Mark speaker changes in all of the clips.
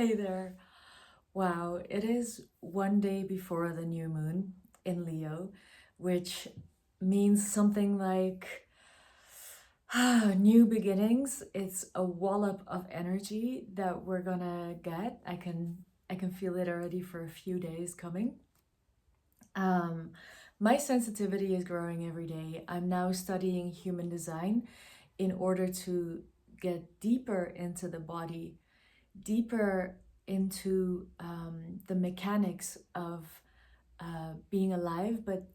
Speaker 1: Hey there. Wow, it is one day before the new moon in Leo, which means something like new beginnings. It's a wallop of energy that we're gonna get. I can feel it already for a few days coming. Um, my sensitivity is growing every day. I'm now studying human design in order to get deeper into the body, deeper into the mechanics of being alive, but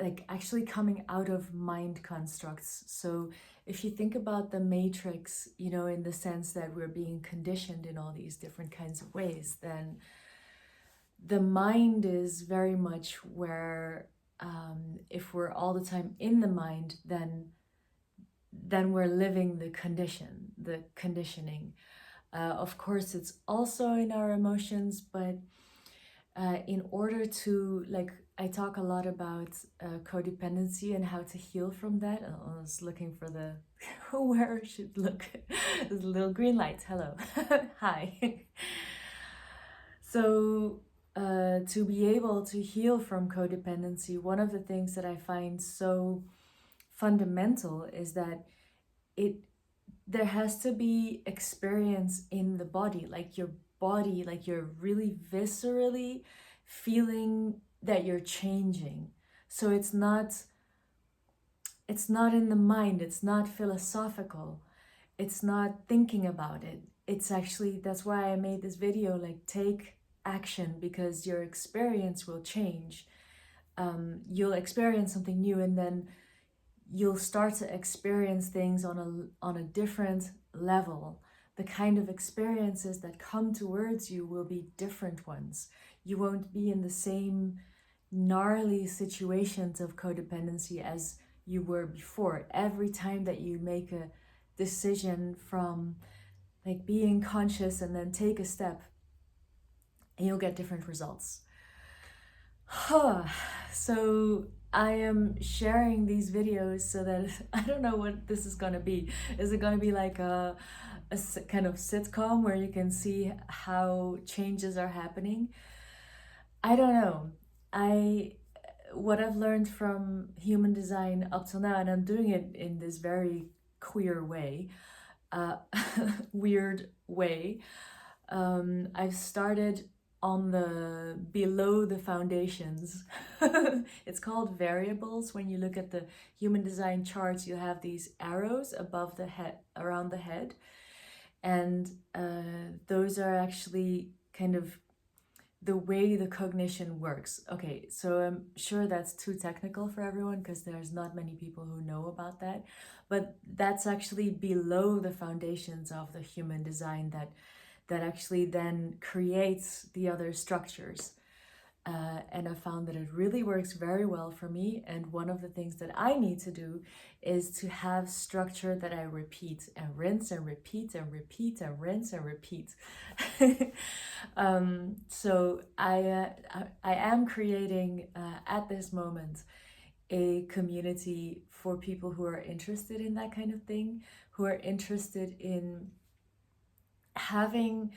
Speaker 1: like actually coming out of mind constructs. So if you think about the matrix, in the sense that we're being conditioned in all these different kinds of ways, then the mind is very much where, if we're all the time in the mind, then we're living the conditioning. Of course, it's also in our emotions, but in order to, like, I talk a lot about codependency and how to heal from that. I was looking for the where I should look. There's a little green light. Hello. Hi. So, to be able to heal from codependency, one of the things that I find so fundamental is that it there has to be experience in the body, like you're really viscerally feeling that you're changing. So it's not in the mind, it's not philosophical, it's not thinking about it. It's actually, that's why I made this video, like, take action, because your experience will change. You'll experience something new, and then you'll start to experience things on a different level. The kind of experiences that come towards you will be different ones. You won't be in the same gnarly situations of codependency as you were before. Every time that you make a decision from, like, being conscious and then take a step, and you'll get different results. So I am sharing these videos so that I don't know what this is gonna be. Is it gonna be like a kind of sitcom where you can see how changes are happening? I don't know. I What I've learned from human design up till now, and I'm doing it in this very queer way, uh, weird way. I've started on the below the foundations. It's called variables. When you look at the human design charts, you have these arrows above the head, around the head, and those are actually kind of the way the cognition works. Okay, so I'm sure that's too technical for everyone because there's not many people who know about that, but that's actually below the foundations of the human design that actually then creates the other structures. And I found that it really works very well for me. And one of the things that I need to do is to have structure that I repeat and rinse and repeat and repeat and rinse and repeat. So I am creating at this moment a community for people who are interested in that kind of thing, who are interested in having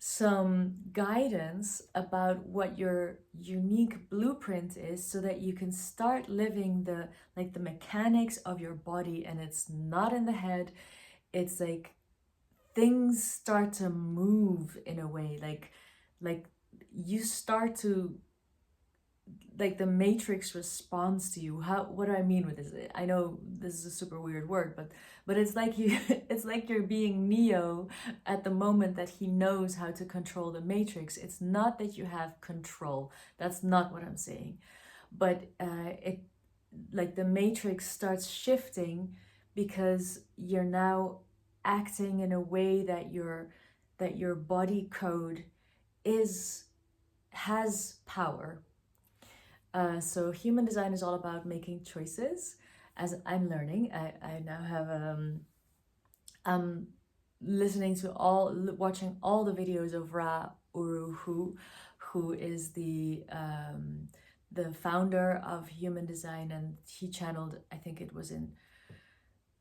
Speaker 1: some guidance about what your unique blueprint is, so that you can start living the mechanics of your body. And it's not in the head, it's like things start to move in a way, like you start to, like, the matrix responds to you. What do I mean with this? I know this is a super weird word, but it's like you it's like you're being Neo at the moment that he knows how to control the matrix. It's not that you have control, that's not what I'm saying, but it, like, the matrix starts shifting because you're now acting in a way that your body code is has power. So human design is all about making choices. As I'm learning, I now have I'm listening to watching all the videos of Ra Uru, who is the founder of human design, and he channeled, I think it was in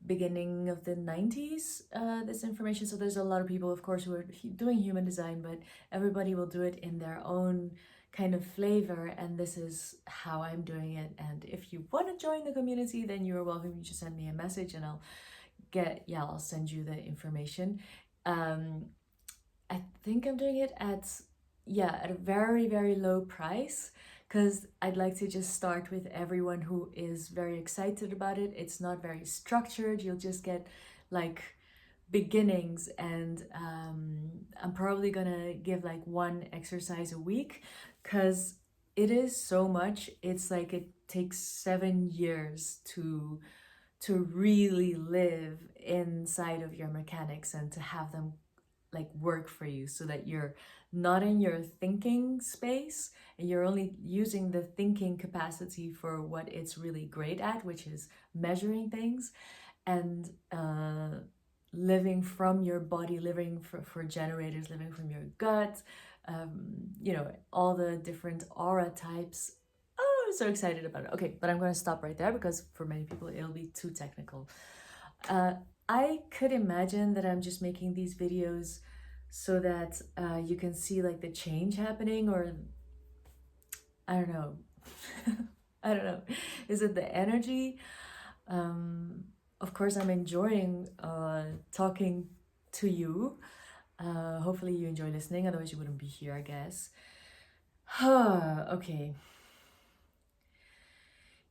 Speaker 1: beginning of the 90s, this information. So there's a lot of people, of course, who are doing human design, but everybody will do it in their own kind of flavor, and this is how I'm doing it. And if you want to join the community, then you're welcome. You just send me a message and I'll send you the information. I think I'm doing it at a very, very low price, because I'd like to just start with everyone who is very excited about it. It's not very structured. You'll just get like beginnings, and I'm probably gonna give like one exercise a week, because it is so much. It's like it takes 7 years to really live inside of your mechanics and to have them like work for you, so that you're not in your thinking space and you're only using the thinking capacity for what it's really great at, which is measuring things and living from your body, living for generators, living from your gut, all the different aura types. Oh, I'm so excited about it. Okay, but I'm going to stop right there, because for many people it'll be too technical. I could imagine that I'm just making these videos so that you can see like the change happening, or I don't know. I don't know. Is it the energy? Of course, I'm enjoying talking to you. Hopefully you enjoy listening, otherwise you wouldn't be here, I guess. Okay.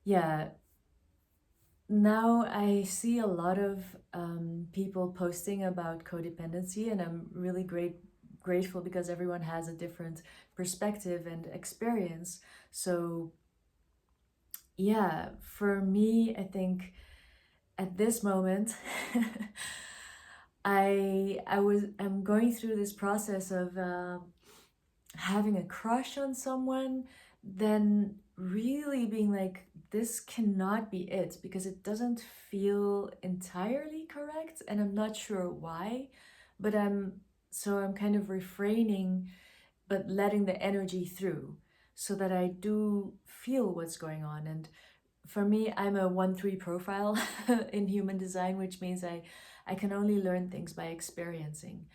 Speaker 1: Yeah. Now I see a lot of people posting about codependency, and I'm really grateful, because everyone has a different perspective and experience. So yeah, for me, I think at this moment, I'm going through this process of having a crush on someone, then really being like, this cannot be it, because it doesn't feel entirely correct, and I'm not sure why, but I'm kind of refraining, but letting the energy through, so that I do feel what's going on. And for me, I'm a 1-3 profile in human design, which means I can only learn things by experiencing.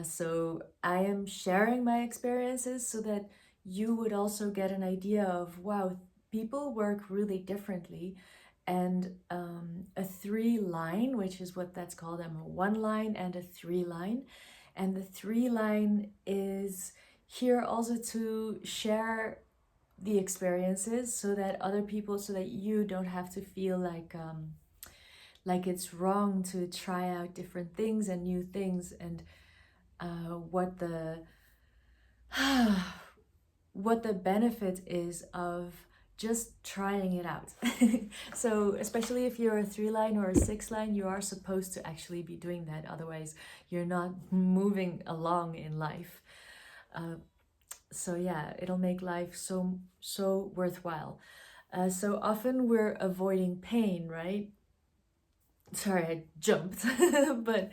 Speaker 1: So I am sharing my experiences so that you would also get an idea of, wow, people work really differently. And a 3 line, which is what that's called, I'm a 1 line and a 3 line. And the 3 line is here also to share the experiences, so that other people, so that you don't have to feel like it's wrong to try out different things and new things, and what the what the benefit is of just trying it out. So especially if you're a 3 line or a 6 line, you are supposed to actually be doing that, otherwise you're not moving along in life. So yeah, it'll make life so worthwhile. So often we're avoiding pain, right? Sorry, I jumped. But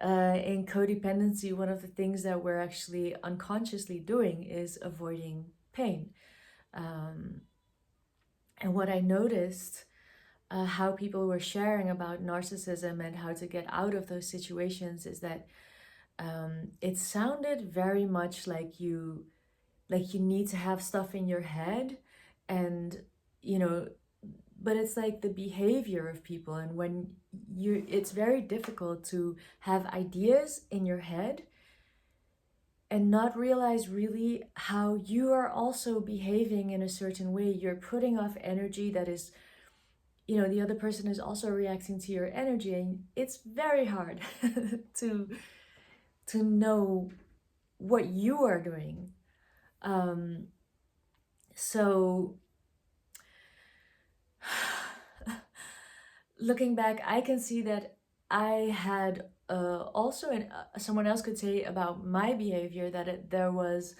Speaker 1: in codependency, one of the things that we're actually unconsciously doing is avoiding pain. And what I noticed, how people were sharing about narcissism and how to get out of those situations, is that it sounded very much like you need to have stuff in your head, and but it's like the behavior of people. And when it's very difficult to have ideas in your head and not realize really how you are also behaving in a certain way. You're putting off energy that is, the other person is also reacting to your energy, and it's very hard to know what you are doing. So looking back, I can see that I had also, and someone else could say about my behavior, that there was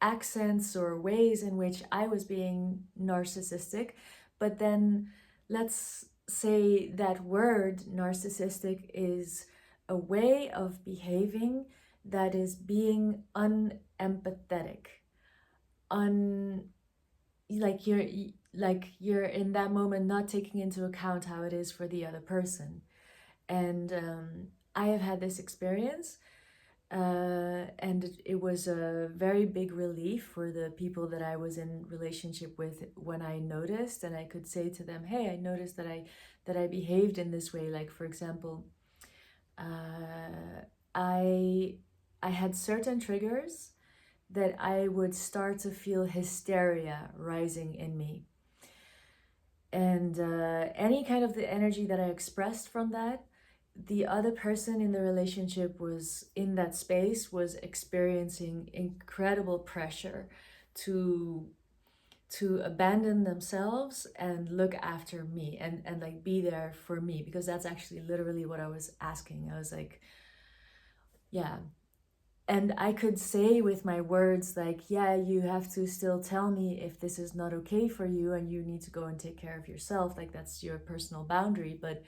Speaker 1: accents or ways in which I was being narcissistic. But then let's say that word narcissistic is a way of behaving that is being unempathetic, like like you're in that moment not taking into account how it is for the other person. And I have had this experience, and it was a very big relief for the people that I was in relationship with when I noticed, and I could say to them, hey, I noticed that I behaved in this way. Like, for example, I had certain triggers that I would start to feel hysteria rising in me. And any kind of the energy that I expressed from that, the other person in the relationship was in that space was experiencing incredible pressure to abandon themselves and look after me and like be there for me, because that's actually literally what I was asking. I was like, yeah. And I could say with my words, like, yeah, you have to still tell me if this is not okay for you and you need to go and take care of yourself. Like, that's your personal boundary. But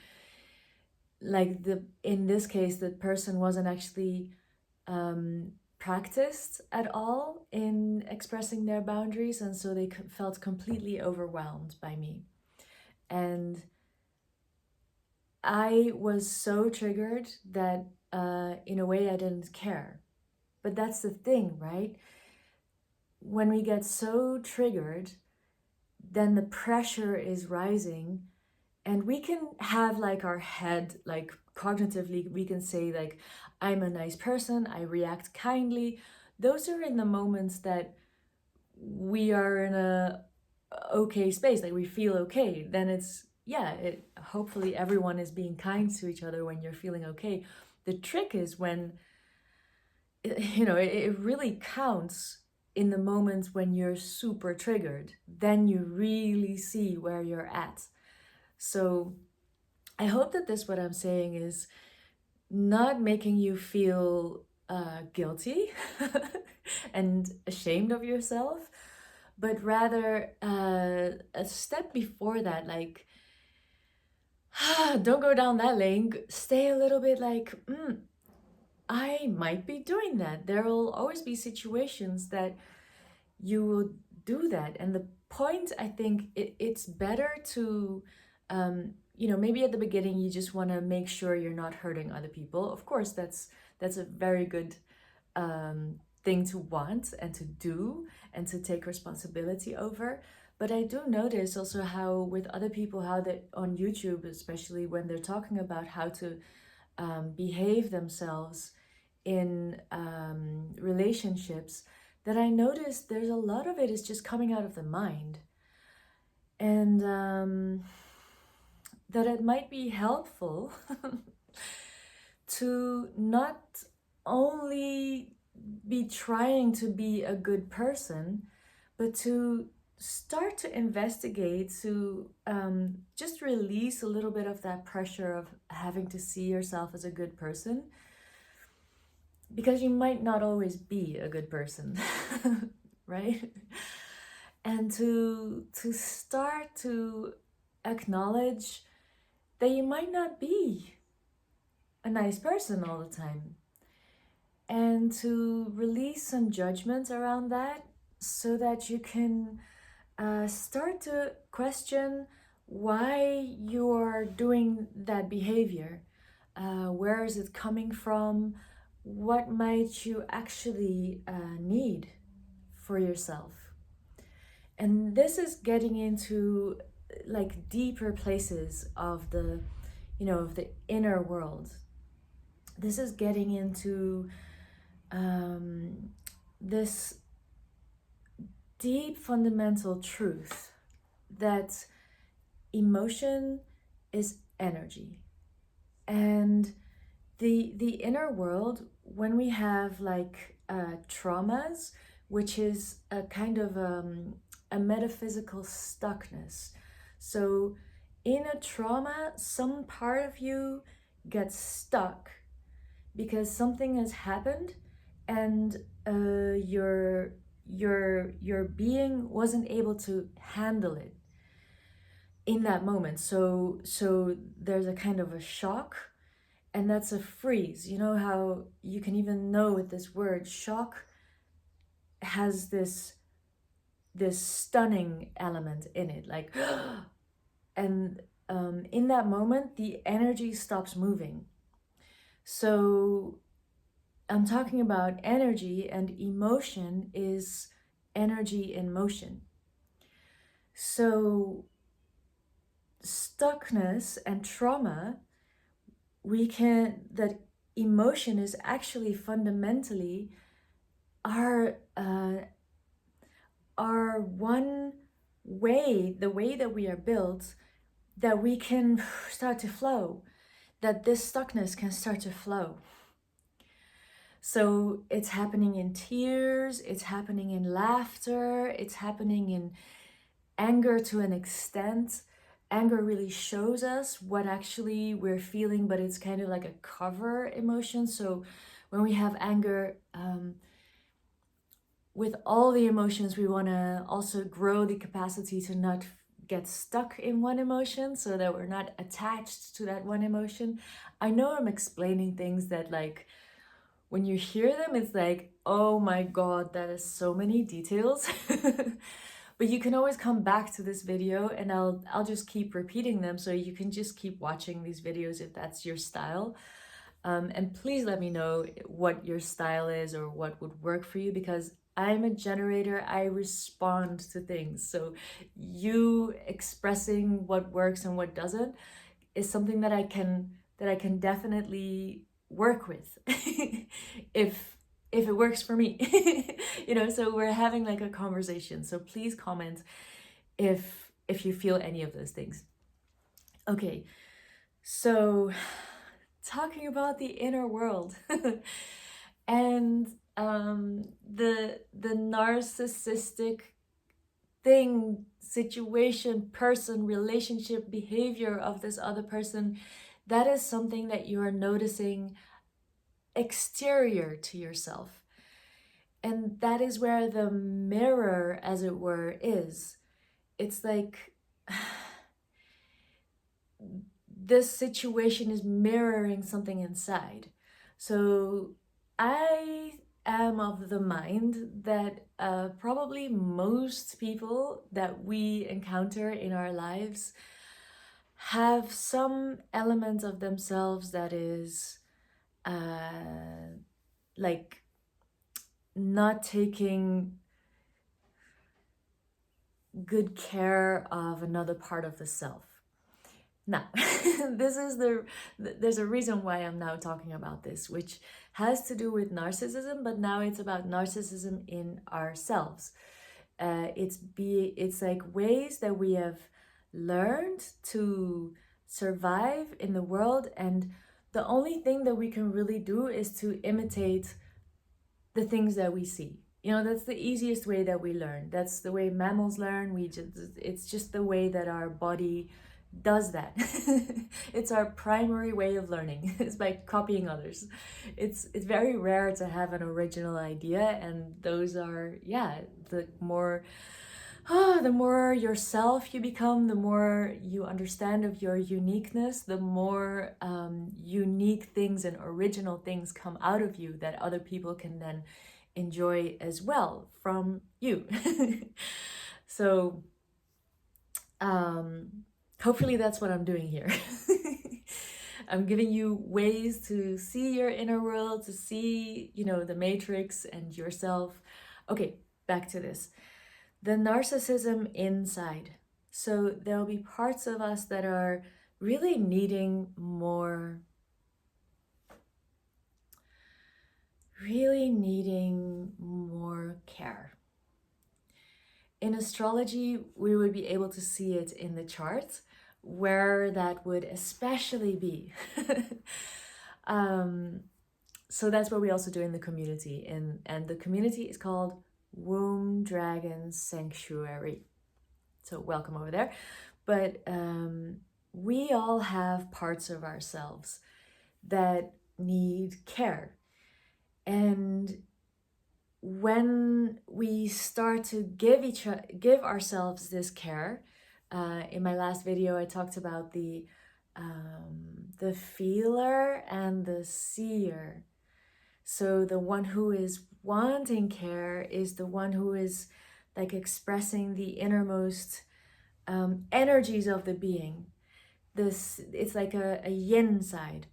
Speaker 1: like in this case, the person wasn't actually practiced at all in expressing their boundaries. And so they felt completely overwhelmed by me. And I was so triggered that in a way I didn't care. But that's the thing, right? When we get so triggered, then the pressure is rising, and we can have like our head, like cognitively, we can say like, I'm a nice person, I react kindly. Those are in the moments that we are in a okay space, like we feel okay. Then it's, yeah, hopefully everyone is being kind to each other when you're feeling okay. The trick is when it really counts in the moments when you're super triggered. Then you really see where you're at. So I hope that what I'm saying is not making you feel guilty and ashamed of yourself, but rather a step before that, like, don't go down that lane. Stay a little bit like, I might be doing that. There will always be situations that you will do that. And the point, I think, it's better to, maybe at the beginning you just want to make sure you're not hurting other people. Of course, that's a very good thing to want and to do and to take responsibility over. But I do notice also how with other people, how they on YouTube, especially when they're talking about how to behave themselves in relationships, that I noticed there's a lot of it is just coming out of the mind. And that it might be helpful to not only be trying to be a good person, but to start to investigate, to just release a little bit of that pressure of having to see yourself as a good person, because you might not always be a good person, right? And to start to acknowledge that you might not be a nice person all the time, and to release some judgments around that, so that you can start to question why you're doing that behavior. Where is it coming from? What might you actually need for yourself? And this is getting into like deeper places of the, of the inner world. This is getting into this deep fundamental truth that emotion is energy. And the inner world, when we have like traumas, which is a kind of a metaphysical stuckness. So in a trauma, some part of you gets stuck because something has happened, and your being wasn't able to handle it in that moment. So there's a kind of a shock, and that's a freeze. You know how you can even know with this word shock has this this stunning element in it, like, and in that moment, the energy stops moving. So I'm talking about energy, and emotion is energy in motion. So stuckness and trauma, that emotion is actually fundamentally our one way, the way that we are built, that we can start to flow, that this stuckness can start to flow. So it's happening in tears, it's happening in laughter, it's happening in anger to an extent. Anger really shows us what actually we're feeling, but it's kind of like a cover emotion. So when we have anger, with all the emotions, we want to also grow the capacity to not get stuck in one emotion, so that we're not attached to that one emotion. I know I'm explaining things that, like, when you hear them, it's like, oh my God, that is so many details. But you can always come back to this video, and I'll just keep repeating them, so you can just keep watching these videos if that's your style. And please let me know what your style is or what would work for you, because I'm a generator. I respond to things. So you expressing what works and what doesn't is something that I can definitely work with if it works for me. So we're having like a conversation. So please comment if you feel any of those things. Okay, so talking about the inner world and the narcissistic thing, situation, person, relationship, behavior of this other person, that is something that you are noticing exterior to yourself. And that is where the mirror, as it were, is. It's like this situation is mirroring something inside. So I am of the mind that probably most people that we encounter in our lives have some element of themselves that is like not taking good care of another part of the self. Now, there's a reason why I'm now talking about this, which has to do with narcissism, but now it's about narcissism in ourselves. It's like ways that we have learned to survive in the world, and the only thing that we can really do is to imitate the things that we see. That's the easiest way that we learn. That's the way mammals learn. It's just the way that our body does that. It's our primary way of learning. It's by copying others. It's very rare to have an original idea, and those are, the more yourself you become, the more you understand of your uniqueness, the more unique things and original things come out of you that other people can then enjoy as well from you. So hopefully that's what I'm doing here. I'm giving you ways to see your inner world, to see, the matrix and yourself. Okay, back to this. The narcissism inside. So there'll be parts of us that are really needing more care. In astrology, we would be able to see it in the chart, where that would especially be. So that's what we also do in the community. And the community is called Womb Dragon Sanctuary. So welcome over there. But we all have parts of ourselves that need care. And when we start to give ourselves this care, in my last video I talked about the feeler and the seer. So the one who is wanting care is the one who is like expressing the innermost energies of the being. It's like a yin side.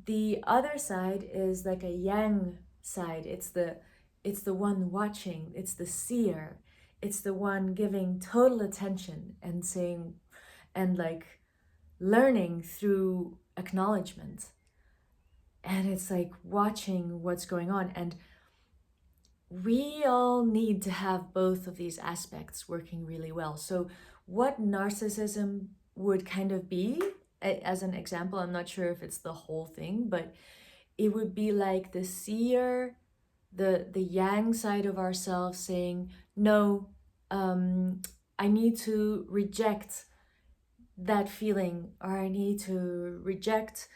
Speaker 1: The other side is like a yang side. It's the one watching, it's the seer, it's the one giving total attention and saying, and like learning through acknowledgement. And it's like watching what's going on. And we all need to have both of these aspects working really well. So what narcissism would kind of be, as an example, I'm not sure if it's the whole thing, but it would be like the seer, the yang side of ourselves saying, no, I need to reject that feeling, or I need to reject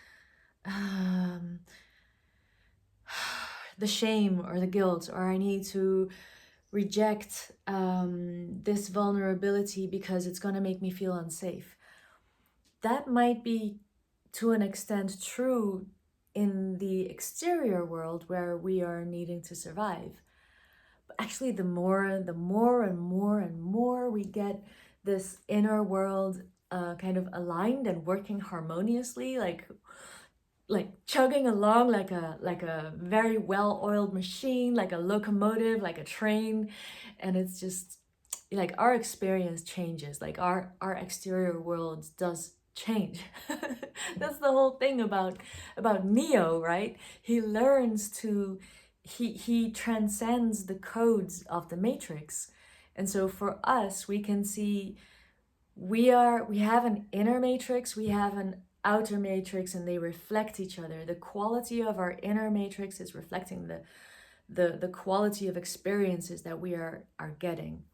Speaker 1: the shame or the guilt, or I need to reject this vulnerability because it's going to make me feel unsafe. That might be to an extent true in the exterior world where we are needing to survive. But actually, the more and more we get this inner world kind of aligned and working harmoniously, like chugging along like a very well-oiled machine, like a locomotive, like a train, and it's just like our experience changes, like our exterior world does change. That's the whole thing about Neo, right? He learns to he transcends the codes of the matrix. And so for us, we can see we have an inner matrix, we have an outer matrix, and they reflect each other. The quality of our inner matrix is reflecting the quality of experiences that we are getting.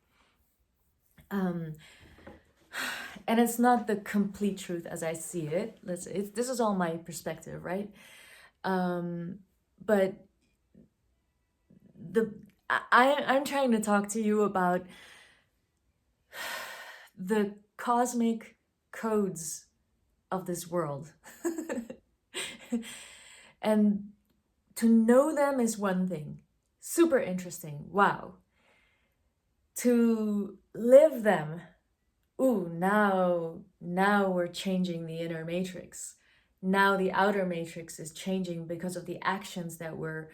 Speaker 1: And it's not the complete truth as I see it. This is all my perspective, right? But I'm trying to talk to you about the cosmic codes of this world. And to know them is one thing, super interesting, wow. To live them, ooh, now we're changing the inner matrix. Now the outer matrix is changing because of the actions that we're,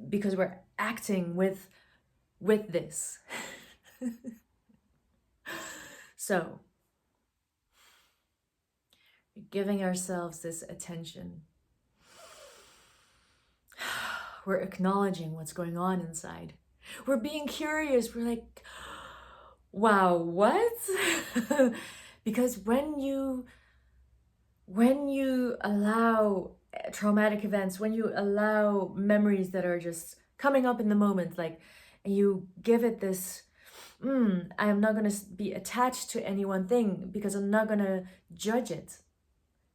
Speaker 1: because we're acting with this. So, giving ourselves this attention. We're acknowledging what's going on inside. We're being curious. We're like, wow, what? Because when you allow traumatic events, when you allow memories that are just coming up in the moment, like, and you give it this, I am not going to be attached to any one thing because I'm not going to judge it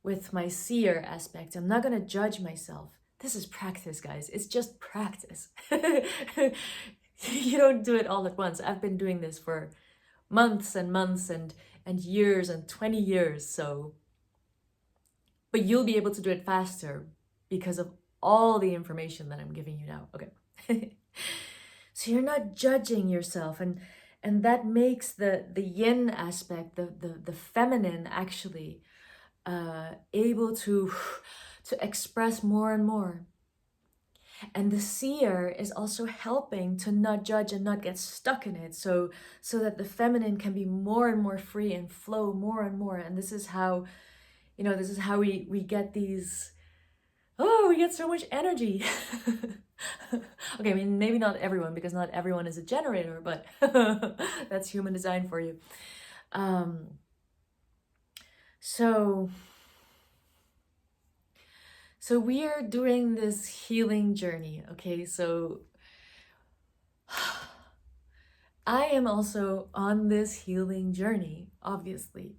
Speaker 1: with my seer aspect. I'm not going to judge myself. This is practice, guys. It's just practice. You don't do it all at once. I've been doing this for months and months and years and 20 years. So, but you'll be able to do it faster because of all the information that I'm giving you now. Okay. So you're not judging yourself, and that makes the yin aspect, the feminine, actually able to express more and more. And the seer is also helping to not judge and not get stuck in it, so that the feminine can be more and more free and flow more and more. And this is how, we get these, we get so much energy. Okay, I mean, maybe not everyone, because not everyone is a generator, but that's human design for you. So we are doing this healing journey, okay? So I am also on this healing journey, obviously.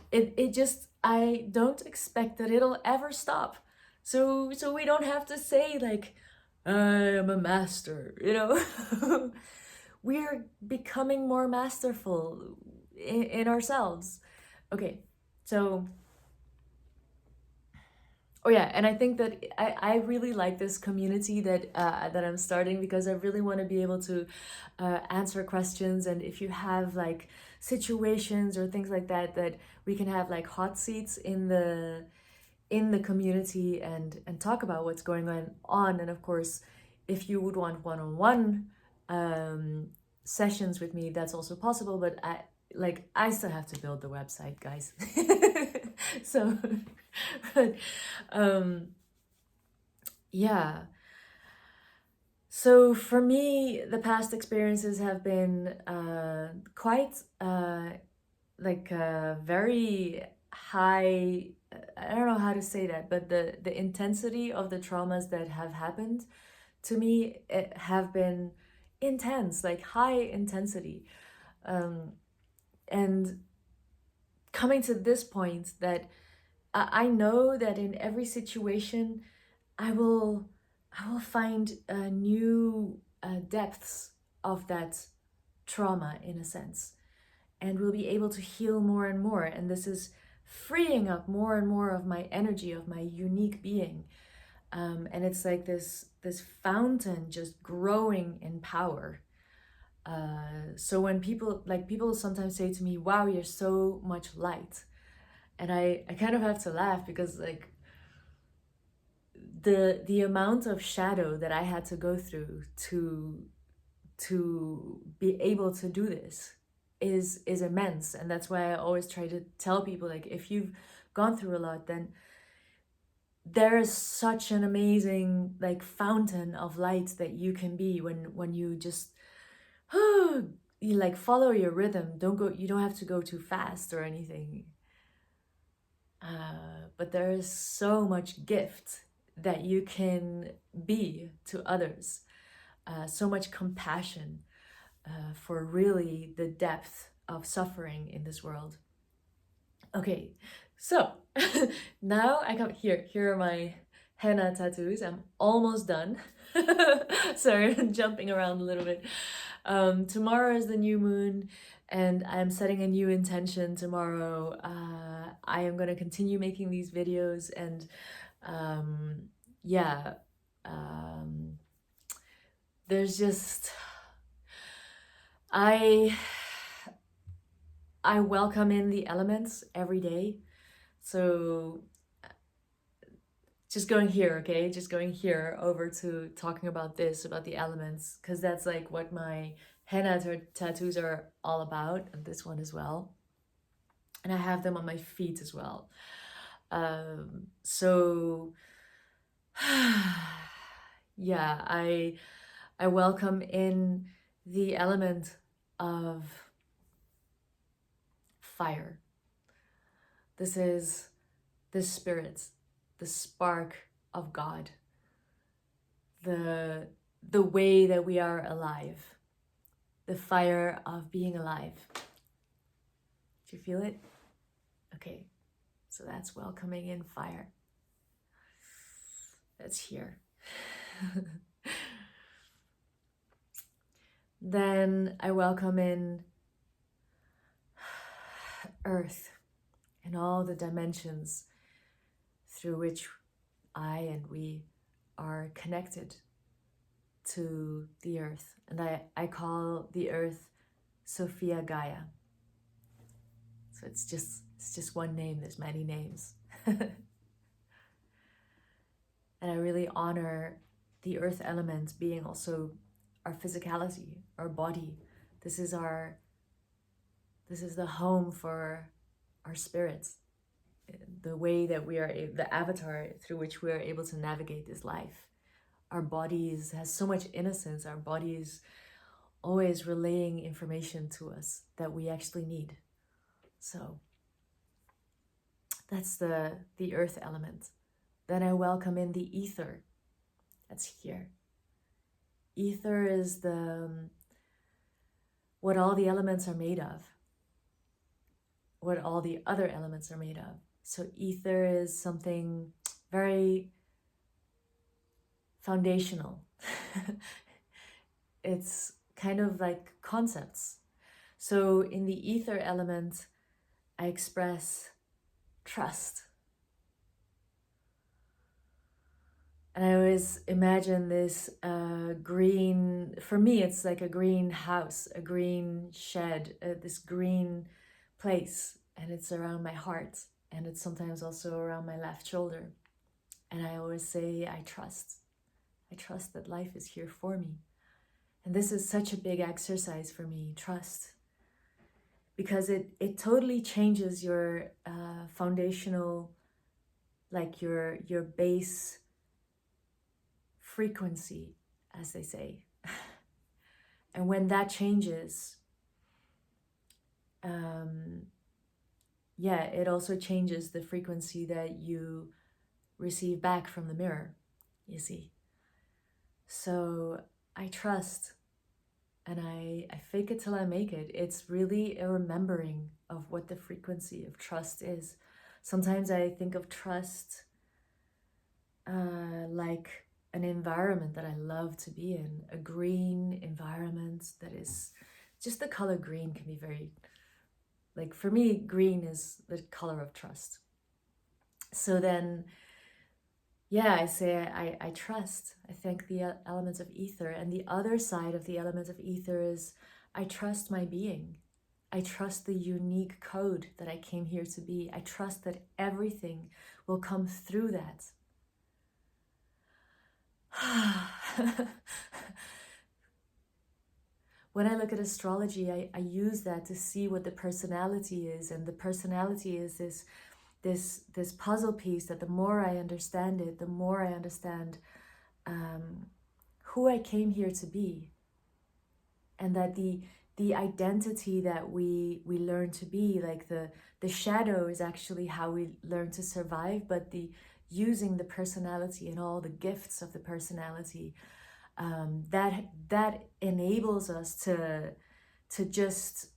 Speaker 1: It just, I don't expect that it'll ever stop. So we don't have to say like, I am a master, We're becoming more masterful in ourselves. Okay, so, Oh yeah, and I think that I really like this community that I'm starting, because I really want to be able to answer questions, and if you have like situations or things like that, that we can have like hot seats in the community and talk about what's going on. And of course, if you would want one-on-one sessions with me, that's also possible, but I still have to build the website, guys. So but yeah, so for me, the past experiences have been quite very high. I don't know how to say that, but the intensity of the traumas that have happened to me have been intense, like high intensity. And coming to this point that I know that in every situation I will find new depths of that trauma, in a sense, and will be able to heal more and more. And this is freeing up more and more of my energy, of my unique being. And it's like this fountain just growing in power. So when people sometimes say to me, "Wow, you're so much light," and I kind of have to laugh, because like the amount of shadow that I had to go through to be able to do this is immense. And that's why I always try to tell people, like, if you've gone through a lot, then there is such an amazing like fountain of light that you can be when you just you like follow your rhythm. You don't have to go too fast or anything. But there is so much gift that you can be to others, so much compassion for really the depth of suffering in this world. Okay, so now I come here. Here are my henna tattoos. I'm almost done. Sorry, I'm jumping around a little bit. Tomorrow is the new moon, and I'm setting a new intention tomorrow. I am going to continue making these videos, and yeah, there's just I welcome in the elements every day. So just going here, okay? Just going here over to talking about the elements, because that's like what my henna tattoos are all about, and this one as well. And I have them on my feet as well. So yeah, I welcome in the element of fire. This is the spirit, the spark of God, the way that we are alive, the fire of being alive. Do you feel it? Okay, so that's welcoming in fire. That's here. Then I welcome in earth and all the dimensions through which I and we are connected to the earth. And I call the earth Sophia Gaia. So it's just one name, there's many names. And I really honor the earth element being also our physicality, our body. This is the home for our spirits, the way that we are, the avatar through which we are able to navigate this life. Our bodies has so much innocence. Our bodies always relaying information to us that we actually need. So that's the earth element. Then I welcome in the ether. That's here. Ether is what all the elements are made of, what all the other elements are made of. So ether is something very foundational. It's kind of like concepts. So in the ether element, I express trust. And I always imagine this green, for me, it's like a green house, a green shed, this green place. And it's around my heart. And it's sometimes also around my left shoulder. And I always say, I trust. I trust that life is here for me. And this is such a big exercise for me, trust. Because it totally changes your foundational, like your base frequency, as they say. And when that changes, it also changes the frequency that you receive back from the mirror, you see. So I trust, and I fake it till I make it. It's really a remembering of what the frequency of trust is. Sometimes I think of trust like an environment that I love to be in, a green environment that is just the color green can be very, like for me, green is the color of trust. So then, I say I trust. I thank the elements of ether. And the other side of the elements of ether is I trust my being. I trust the unique code that I came here to be. I trust that everything will come through that. When I look at astrology, I use that to see what the personality is. And the personality is this puzzle piece that the more I understand it, the more I understand who I came here to be. And that the identity that we learn to be, like the shadow is actually how we learn to survive, but using the personality and all the gifts of the personality, that enables us to just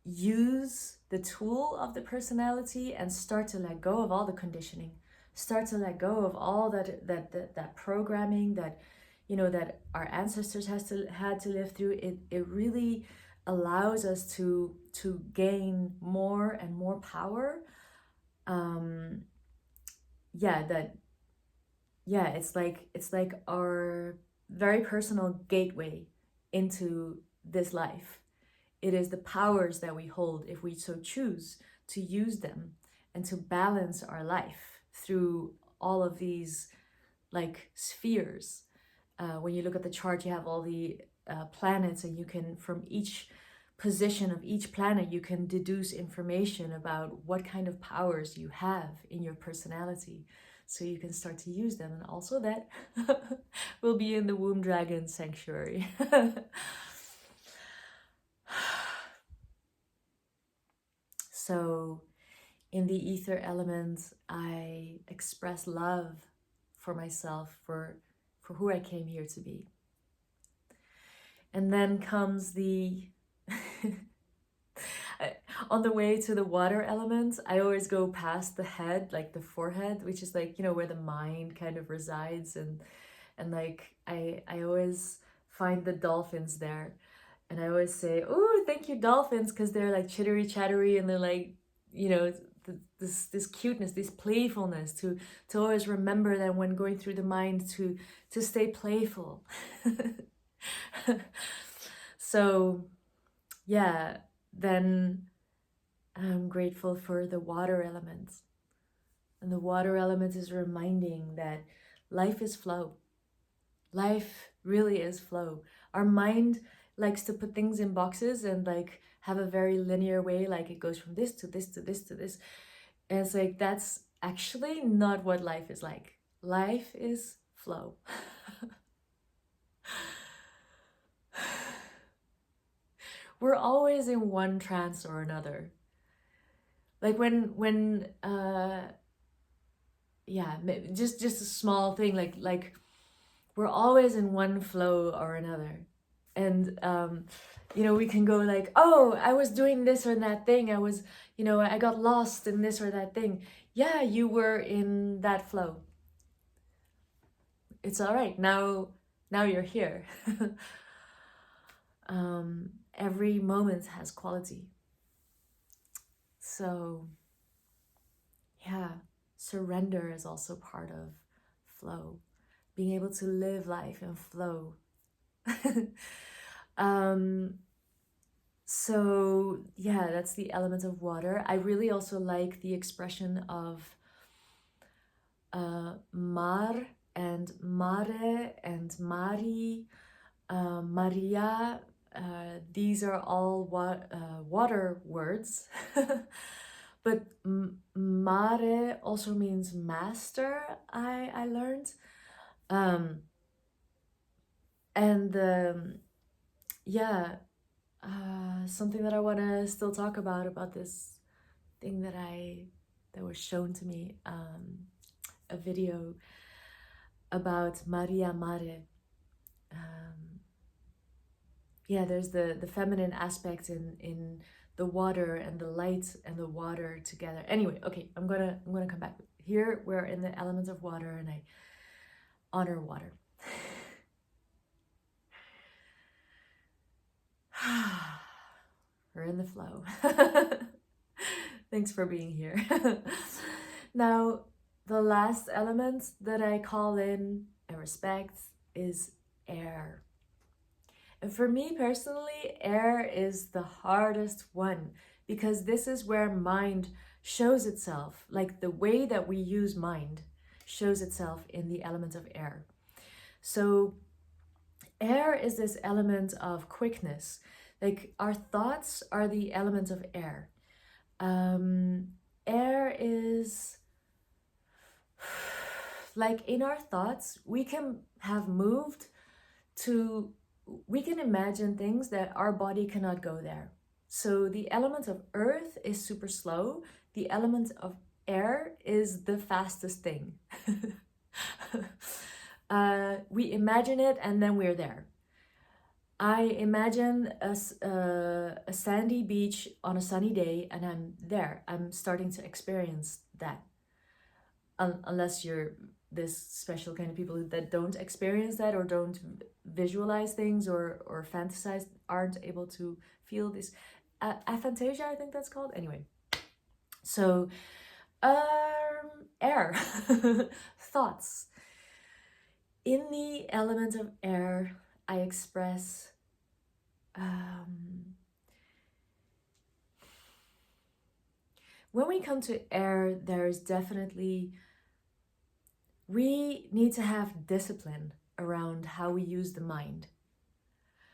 Speaker 1: use the tool of the personality and start to let go of all the conditioning, start to let go of all that programming that, you know, that our ancestors had to live through. It really allows us to gain more and more power. It's like our very personal gateway into this life. It is the powers that we hold if we so choose to use them and to balance our life through all of these like spheres. When you look at the chart, you have all the planets, and you can, from each position of each planet, you can deduce information about what kind of powers you have in your personality. So you can start to use them. And also that will be in the Womb Dragon Sanctuary. So in the ether element, I express love for myself, for who I came here to be. And then comes the on the way to the water element, I always go past the head, like the forehead, which is like, you know, where the mind kind of resides. And like, I always find the dolphins there. And I always say, oh, thank you, dolphins, because they're like chittery chattery, and they're like, you know, this cuteness, this playfulness, to always remember that when going through the mind to stay playful. So yeah, then I'm grateful for the water element. And the water element is reminding that life is flow. Life really is flow. Our mind likes to put things in boxes and like have a very linear way, like it goes from this to this to this to this. And it's like, that's actually not what life is like. Life is flow. We're always in one trance or another. Like when just a small thing, like we're always in one flow or another. And you know, we can go like, oh, I was doing this or that thing, I was, you know, I got lost in this or that thing. Yeah, you were in that flow. It's all right. Now you're here. Every moment has quality. So yeah, surrender is also part of flow. being able to live life and flow. um, so yeah, that's the element of water. I really also like the expression of mar and mare and mari, Maria. These are all water words. But mare also means master, I learned. Um, and yeah, something that I want to still talk about this thing that was shown to me, a video about Maria Mare. Yeah, there's the feminine aspect in the water and the light and the water together. Anyway, okay, I'm gonna come back. Here we're in the element of water, and I honor water. We're in the flow. Thanks for being here. Now, the last element that I call in and respect is air. And for me personally, air is the hardest one, because this is where mind shows itself. Like the way that we use mind shows itself in the element of air. So air is this element of quickness. Like our thoughts are the element of air. Air is like in our thoughts, we can have moved to, we can imagine things that our body cannot go there. So the element of earth is super slow. The element of air is the fastest thing. We imagine it and then we're there. I imagine a sandy beach on a sunny day and I'm there. I'm starting to experience that. Unless you're this special kind of people that don't experience that or don't visualize things or fantasize, aren't able to feel this aphantasia, I think that's called. Anyway, so air. Thoughts. In the element of air, I express when we come to air, there's definitely, we need to have discipline around how we use the mind.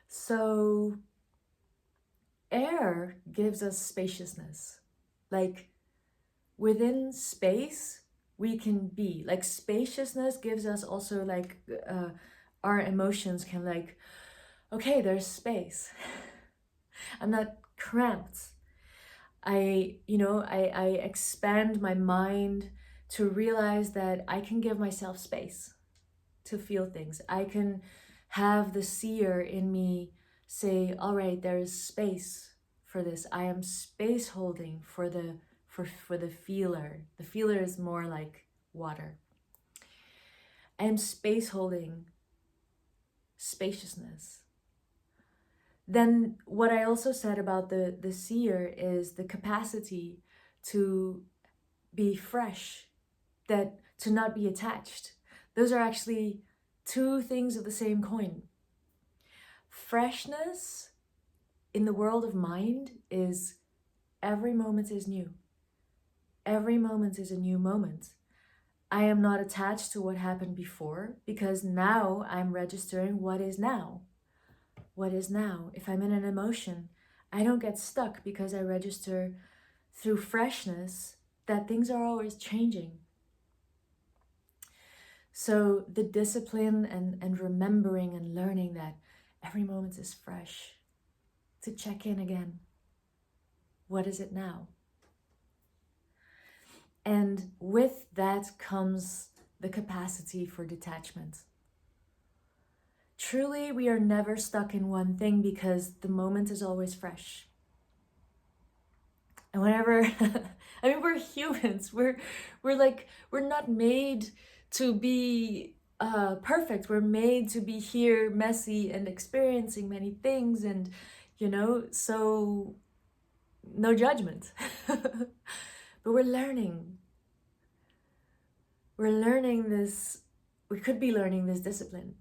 Speaker 1: So air gives us spaciousness. Like within space, we can be. Like spaciousness gives us also like our emotions can like, okay, there's space. I'm not cramped. I expand my mind to realize that I can give myself space to feel things. I can have the seer in me say, all right, there is space for this. I am space holding for the feeler. The feeler is more like water. I am space holding spaciousness. Then what I also said about the seer is the capacity to be fresh, that to not be attached. Those are actually two things of the same coin. Freshness in the world of mind is every moment is new. Every moment is a new moment. I am not attached to what happened before because now I'm registering what is now. What is now? If I'm in an emotion, I don't get stuck because I register through freshness that things are always changing. So the discipline and remembering and learning that every moment is fresh, to check in again. What is it now? And with that comes the capacity for detachment. Truly, we are never stuck in one thing because the moment is always fresh. And whenever, I mean, we're humans. We're not made to be perfect. We're made to be here, messy, and experiencing many things, and so no judgment. But we're learning. We're learning this we could be learning this discipline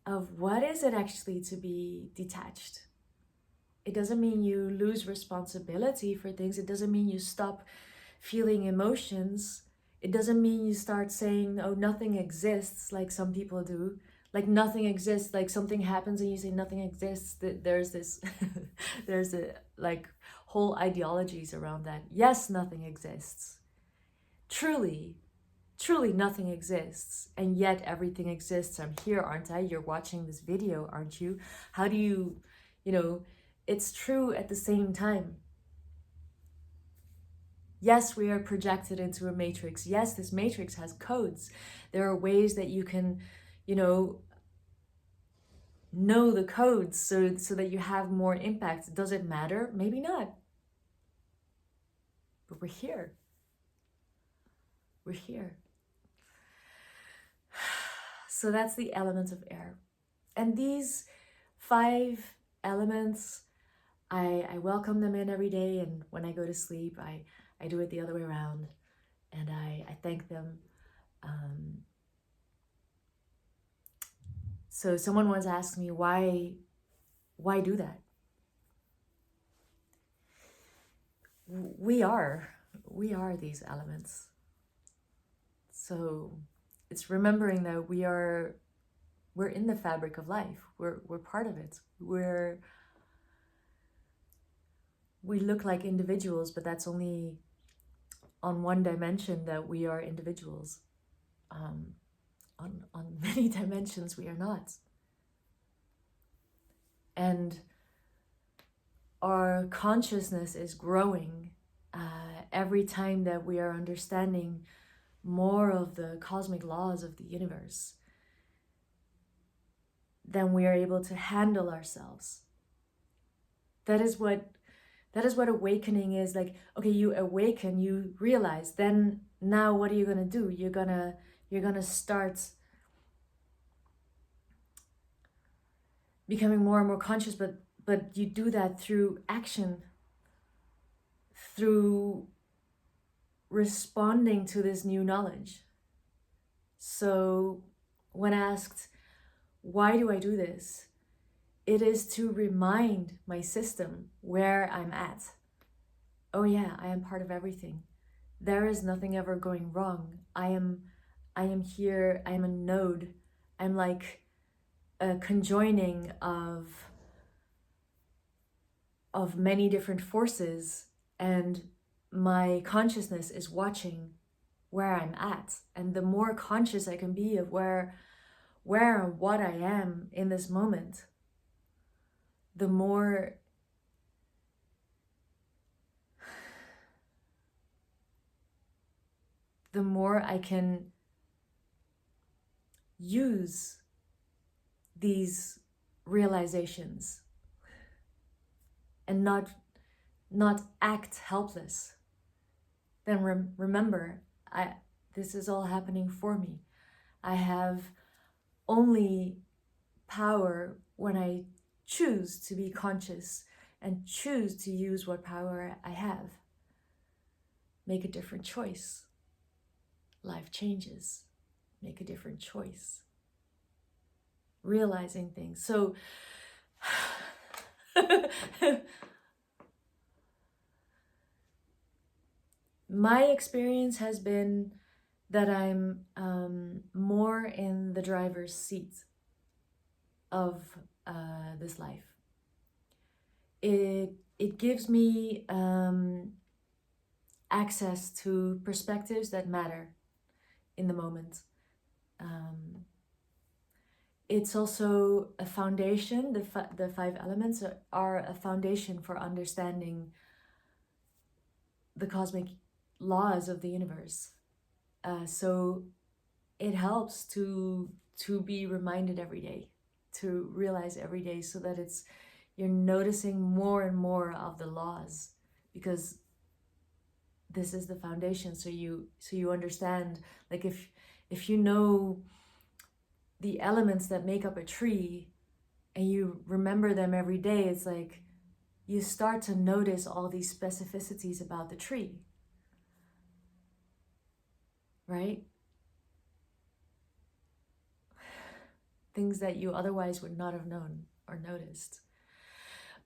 Speaker 1: of what is it actually to be detached. It doesn't mean you lose responsibility for things. It doesn't mean you stop feeling emotions. It doesn't mean you start saying, oh, nothing exists, like some people do. Like nothing exists, like something happens and you say nothing exists. There's this, there's a like whole ideologies around that. Yes, nothing exists. Truly, truly nothing exists. And yet everything exists. I'm here, aren't I? You're watching this video, aren't you? How do you know, it's true at the same time. Yes, we are projected into a matrix. Yes, this matrix has codes. There are ways that you can, know the codes so that you have more impact. Does it matter? Maybe not. But we're here. We're here. So that's the element of air. And these 5 elements, I welcome them in every day. And when I go to sleep, I do it the other way around. And I thank them. So someone once asked me, why do that? We are these elements. So it's remembering that we're in the fabric of life. We're part of it. We look like individuals, but that's only on one dimension that we are individuals. On many dimensions, we are not. And our consciousness is growing every time that we are understanding more of the cosmic laws of the universe. Then we are able to handle ourselves. That is what awakening is. Like, okay, you awaken, you realize, then now what are you gonna do? You're gonna start becoming more and more conscious, but you do that through action, through responding to this new knowledge. So when asked, why do I do this? It is to remind my system where I'm at. Oh yeah, I am part of everything. There is nothing ever going wrong. I am here, I am a node. I'm like a conjoining of many different forces, and my consciousness is watching where I'm at. And the more conscious I can be of where and what I am in this moment, the more I can use these realizations and not act helpless. Then remember, this is all happening for me. I have only power when I choose to be conscious and choose to use what power I have. Make a different choice. Life changes. Make a different choice. Realizing things. So my experience has been that I'm more in the driver's seat of this life. It gives me access to perspectives that matter in the moment. It's also a foundation. The 5 elements are a foundation for understanding the cosmic laws of the universe. So it helps to be reminded every day, to realize every day, so that you're noticing more and more of the laws, because this is the foundation. So you understand, like if you know the elements that make up a tree and you remember them every day, it's like you start to notice all these specificities about the tree, right? things that you otherwise would not have known or noticed.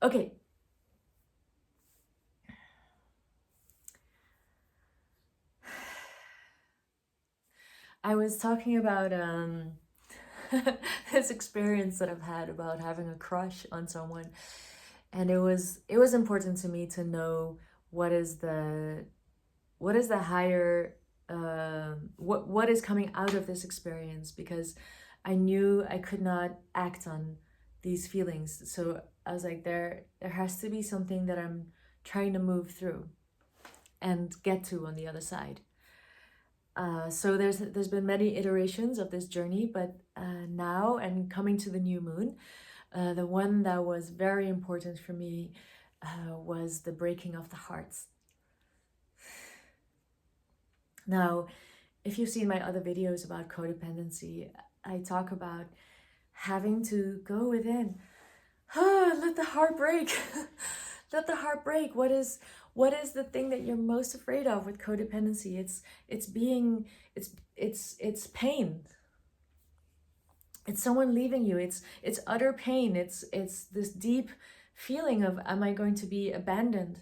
Speaker 1: Okay. I was talking about this experience that I've had about having a crush on someone, and it was important to me to know what is the higher what is coming out of this experience, because I knew I could not act on these feelings. So I was like, there has to be something that I'm trying to move through and get to on the other side. So there's been many iterations of this journey, but now, and coming to the new moon, the one that was very important for me was the breaking of the hearts. Now, if you've seen my other videos about codependency, I talk about having to go within. Let the heart break. Let the heart break. What is the thing that you're most afraid of with codependency? It's pain. It's someone leaving you. It's utter pain. It's this deep feeling of, am I going to be abandoned?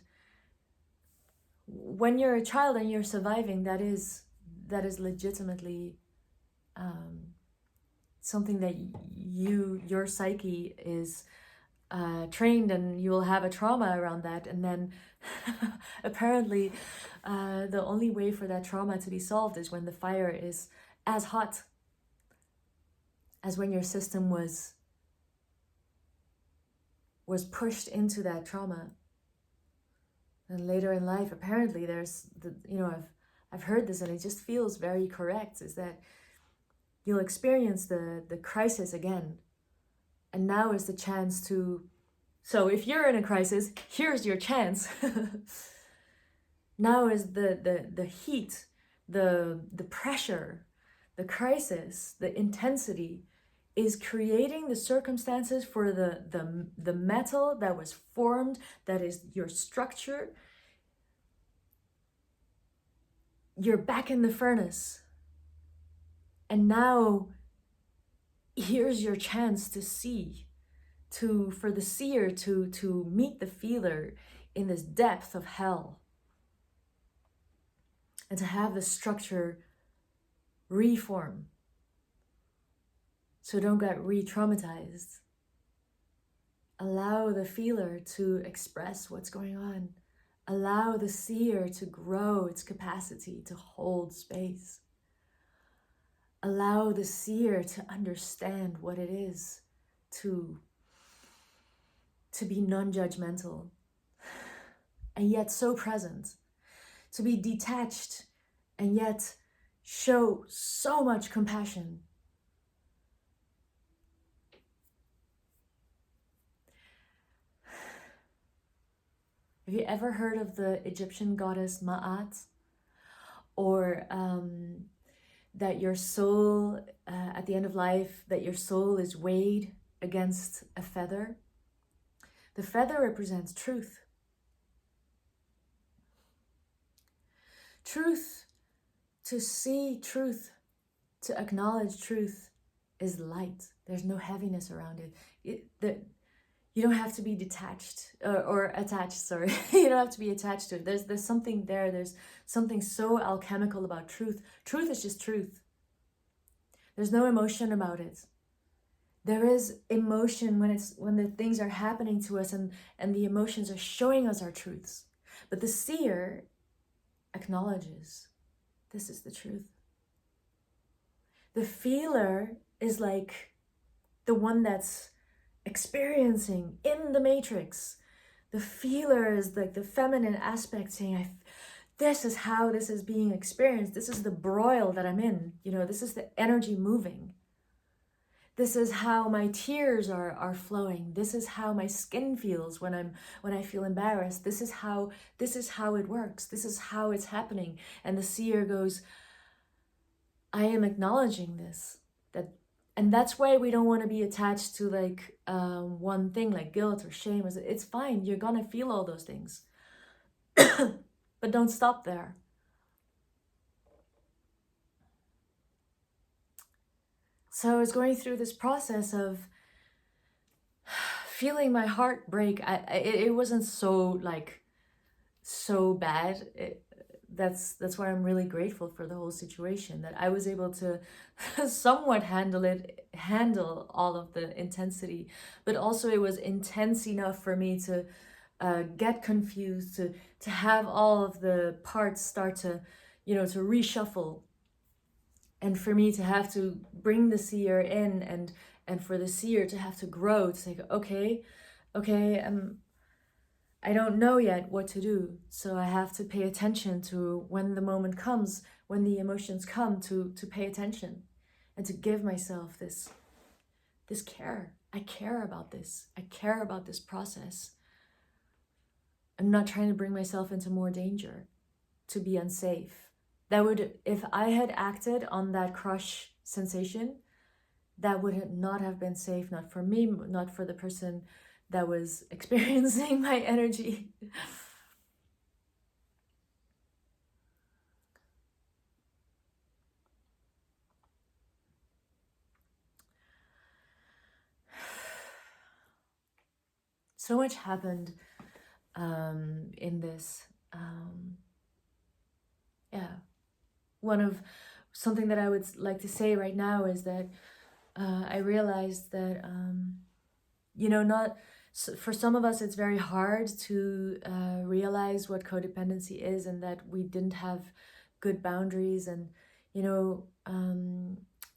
Speaker 1: When you're a child and you're surviving, that is legitimately something that your psyche is trained, and you will have a trauma around that. And then apparently the only way for that trauma to be solved is when the fire is as hot as when your system was pushed into that trauma. And later in life, apparently there's I've heard this, and it just feels very correct, is that you'll experience the crisis again. And now is the chance to, so if you're in a crisis, here's your chance. Now is the heat, the pressure, the crisis, the intensity is creating the circumstances for the metal that was formed, that is your structure. You're back in the furnace. And now here's your chance to see, for the seer to meet the feeler in this depth of hell, and to have the structure reform. So don't get re-traumatized. Allow the feeler to express what's going on. Allow the seer to grow its capacity to hold space. Allow the seer to understand what it is to be non-judgmental, and yet so present. To be detached, and yet show so much compassion. Have you ever heard of the Egyptian goddess Ma'at? Or that your soul, at the end of life, that your soul is weighed against a feather? The feather represents truth. Truth, to see truth, to acknowledge truth, is light. There's no heaviness around it. You don't have to be detached or attached, sorry. You don't have to be attached to it. There's something there. There's something so alchemical about truth. Truth is just truth. There's no emotion about it. There is emotion when the things are happening to us, and the emotions are showing us our truths. But the seer acknowledges, this is the truth. The feeler is like the one that's experiencing in the matrix. The feeler is like the feminine aspect, saying, this is how this is being experienced. This is the broil that I'm in. This is the energy moving. This is how my tears are flowing. This is how my skin feels when I feel embarrassed. This is how it works. This is how it's happening. And the seer goes, I am acknowledging this. And that's why we don't want to be attached to one thing like guilt or shame. It's fine. You're gonna feel all those things, but don't stop there. So I was going through this process of feeling my heart break. It wasn't so bad. That's why I'm really grateful for the whole situation, that I was able to somewhat handle all of the intensity, but also it was intense enough for me to get confused, to have all of the parts start to, to reshuffle, and for me to have to bring the seer in, and for the seer to have to grow, to say, okay, I don't know yet what to do, so I have to pay attention to when the moment comes, when the emotions come, to pay attention and to give myself this care. I care about this. I care about this process. I'm not trying to bring myself into more danger, to be unsafe. That would, if I had acted on that crush sensation, that would not have been safe, not for me, not for the person that was experiencing my energy. So much happened in this. Something that I would like to say right now is that I realized that, not for some of us, it's very hard to realize what codependency is, and that we didn't have good boundaries. And,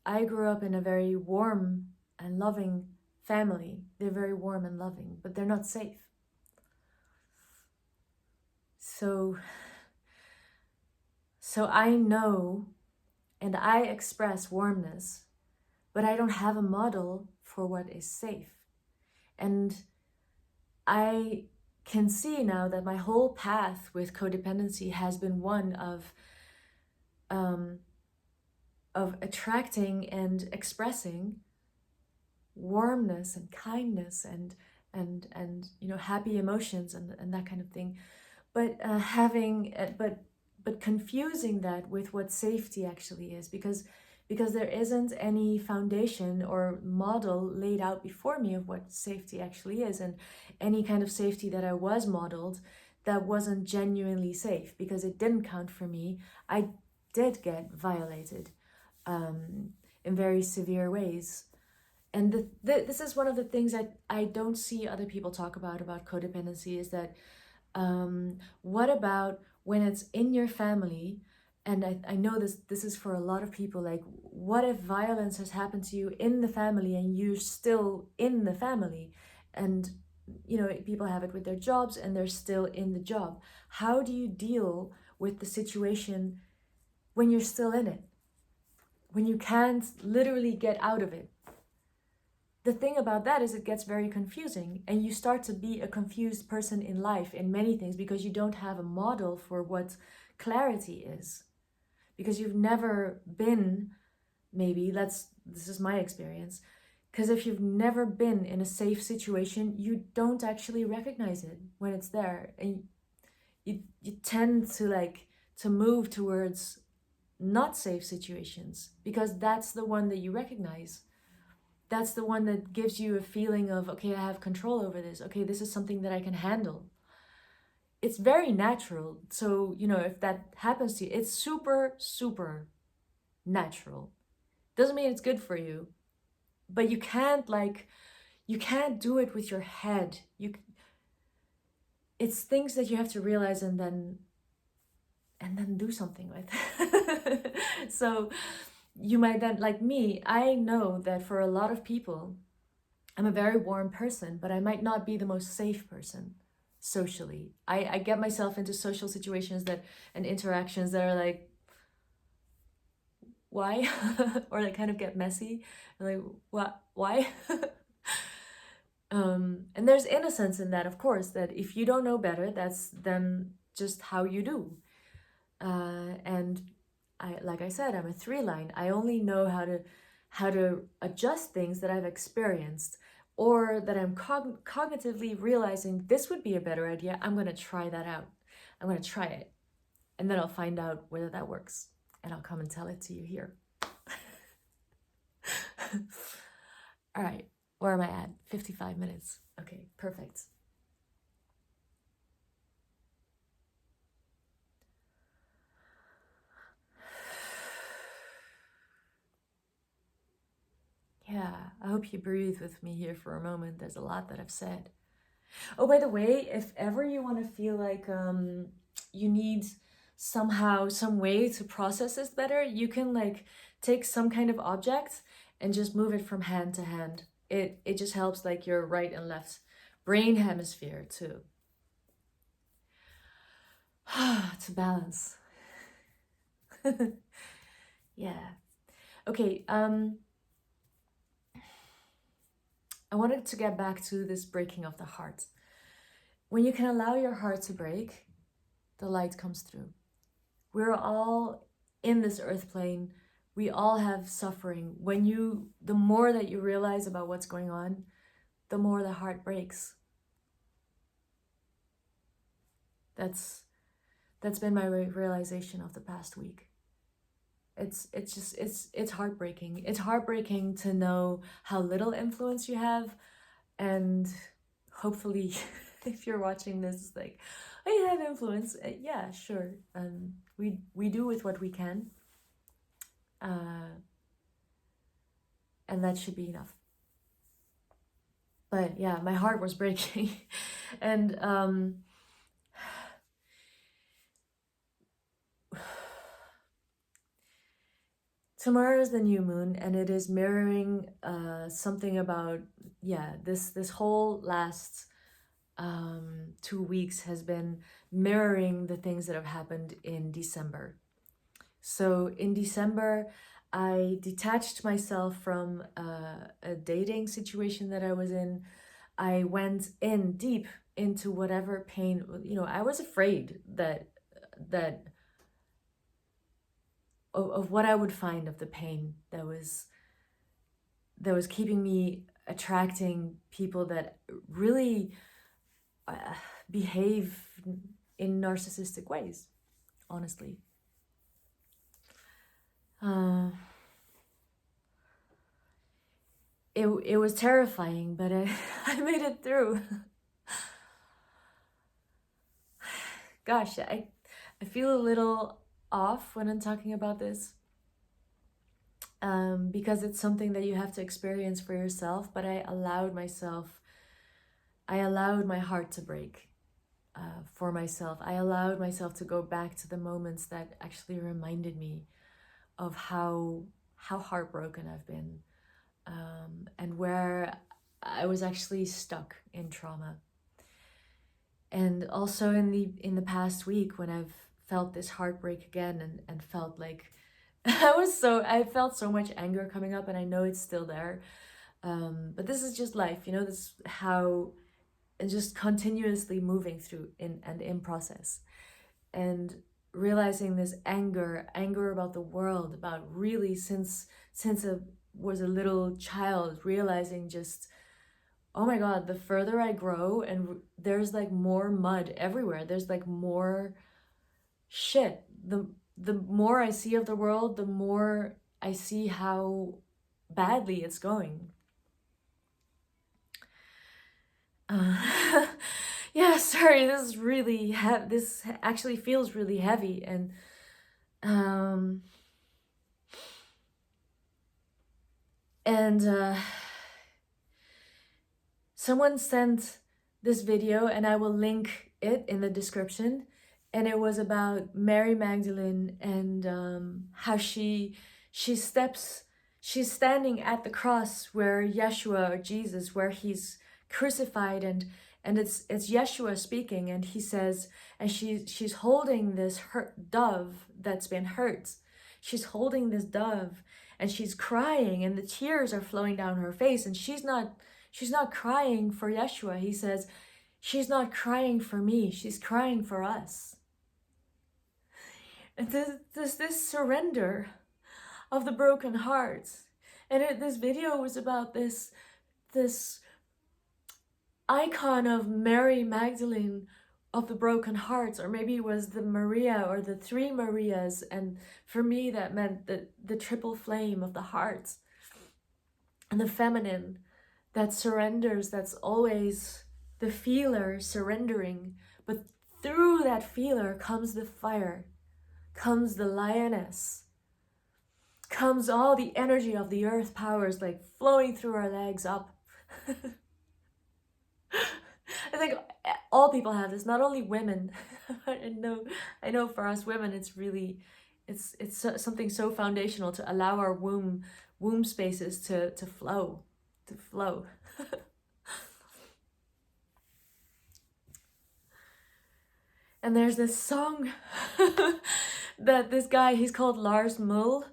Speaker 1: I grew up in a very warm and loving family. They're very warm and loving, but they're not safe. So I know and I express warmness, but I don't have a model for what is safe. And I can see now that my whole path with codependency has been one of attracting and expressing warmness and kindness and happy emotions and that kind of thing, but but confusing that with what safety actually is, because there isn't any foundation or model laid out before me of what safety actually is. And any kind of safety that I was modeled, that wasn't genuinely safe, because it didn't count for me. I did get violated in very severe ways. And this is one of the things that I don't see other people talk about codependency, is that what about when it's in your family? And I know this is for a lot of people, like, what if violence has happened to you in the family and you're still in the family? And, people have it with their jobs and they're still in the job. How do you deal with the situation when you're still in it? When you can't literally get out of it? The thing about that is it gets very confusing, and you start to be a confused person in life in many things, because you don't have a model for what clarity is. Because you've never been, this is my experience, because if you've never been in a safe situation, you don't actually recognize it when it's there. And you tend to move towards not safe situations, because that's the one that you recognize. That's the one that gives you a feeling of, okay, I have control over this. Okay, this is something that I can handle. It's very natural. So, if that happens to you, it's super, super natural. Doesn't mean it's good for you, but you can't do it with your head. It's things that you have to realize and then do something with. So you might then, like me, I know that for a lot of people, I'm a very warm person, but I might not be the most safe person socially. I get myself into social situations and interactions that are like, why? Or they kind of get messy. Like, what? Why? And there's innocence in that, of course, that if you don't know better, that's then just how you do. And like I said, I'm a 3-line. I only know how to adjust things that I've experienced, or that I'm cognitively realizing this would be a better idea. I'm going to try that out. I'm going to try it. And then I'll find out whether that works. And I'll come and tell it to you here. All right, where am I at? 55 minutes. Okay, perfect. Yeah, I hope you breathe with me here for a moment. There's a lot that I've said. Oh, by the way, if ever you want to feel like you need somehow some way to process this better, you can like take some kind of object and just move it from hand to hand. It just helps like your right and left brain hemisphere to balance. Yeah. Okay, I wanted to get back to this breaking of the heart. When you can allow your heart to break, the light comes through. We're all in this earth plane. We all have suffering. The more that you realize about what's going on, the more the heart breaks. That's been my realization of the past week. It's heartbreaking. It's heartbreaking to know how little influence you have, and hopefully, if you're watching this, it's like, oh, you have influence. Yeah, sure. We do with what we can, and that should be enough. But yeah, my heart was breaking, and tomorrow is the new moon, and it is mirroring something about, yeah, this whole last 2 weeks has been mirroring the things that have happened in December. So in December, I detached myself from a dating situation that I was in. I went in deep into whatever pain, I was afraid that of what I would find, of the pain that was keeping me attracting people that really behave in narcissistic ways, honestly. It was terrifying, but I made it through. Gosh, I feel a little off when I'm talking about this, because it's something that you have to experience for yourself, but I allowed my heart to break for myself. I allowed myself to go back to the moments that actually reminded me of how heartbroken I've been, and where I was actually stuck in trauma. And also in the past week, when I've felt this heartbreak again, and felt like I felt so much anger coming up, and I know it's still there, but this is just life, this is how, and just continuously moving through in process, and realizing this anger about the world, about really since I was a little child, realizing just, oh my God, the further I grow, and there's like more mud everywhere, there's like more shit, the more I see of the world, the more I see how badly it's going. Yeah, sorry, this is really this actually feels really heavy, and someone sent this video, and I will link it in the description, and it was about Mary Magdalene, and how she's standing at the cross where Yeshua, or Jesus, where he's crucified, and it's Yeshua speaking, and he says, and she's holding this dove that's been hurt. She's holding this dove, and she's crying, and the tears are flowing down her face, and she's not crying for Yeshua. He says, she's not crying for me, she's crying for us. And this surrender of the broken heart. And this video was about this icon of Mary Magdalene of the broken hearts, or maybe it was the Maria, or the three Marias, and for me that meant the triple flame of the heart. and the feminine that surrenders, that's always the feeler surrendering. But through that feeler comes the fire, comes the lioness, comes all the energy of the earth powers like flowing through our legs up. I think all people have this, not only women. I know for us women, it's really, it's something so foundational to allow our womb spaces to flow, to flow. And there's this song that this guy, he's called Lars Muhl,